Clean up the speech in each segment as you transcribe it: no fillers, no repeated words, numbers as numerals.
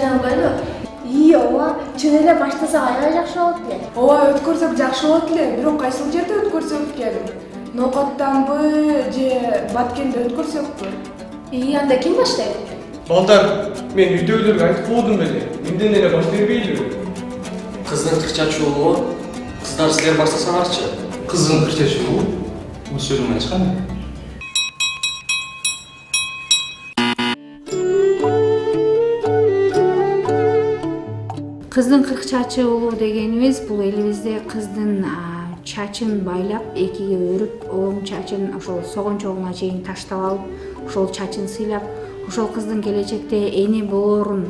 чыга албайлы? Ооба, чын эле баштасак аябай жакшы болот эле. Ооба, өткөрсөк жакшы болот эле, бирок кайсыл жерде өткөрсөк экен? Ноокаттанбы же Баткенде өткөрсөкпү? Анда ким баштайт? Балдар, мен үйдөгүлөргө айтып болдум беле. Менден эле баш бербейлиби? Кыздын кыр чачуулугу. Кыздар силер баштасаңарчы. Кыздын кыр чачуулугу? Бул сөзүм ачкан. Кыздын кыр чачуулугу дегенибиз бул элибизде кыздын чачын байлап, экиге өрүп, оң чачын ошол согончогуна чейин таштап алып, ошол чачын сыйлап, ошол кыздын келечекте эне болоорун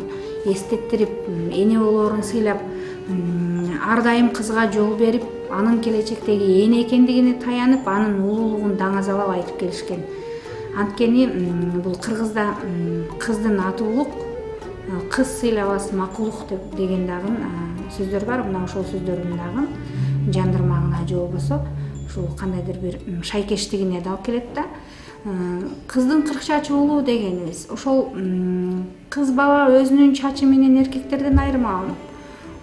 эстеттирип, эне болоорун сыйлап, ар дайым кызга жол берип, анын келечектеги эне экендигине таянып, анын улуулугун даңазалап айтып келишкен. Анткени бул кыргызда кыздын аты улук, кыз сыйлабас макулук деген дагы сөздөр бар. Мына ошол сөздөрдүн дагы жандырмагына же болбосо ушул кандайдыр бир шайкештигине да алып келет да. Кыздын кыр чачуулугу дегенибиз ошол кыз бала өзүнүн чачы менен эркектерден айырмаланып,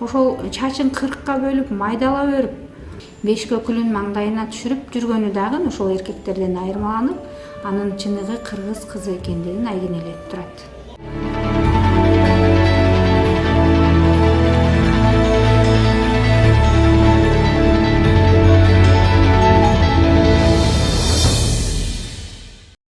ошол чачын кыркка бөлүп, майдалап өрүп, беш көкүлүн маңдайына түшүрүп жүргөнү дагы ошол эркектерден айырмаланып, анын чыныгы кыргыз кызы экендигин айгинелеп турат.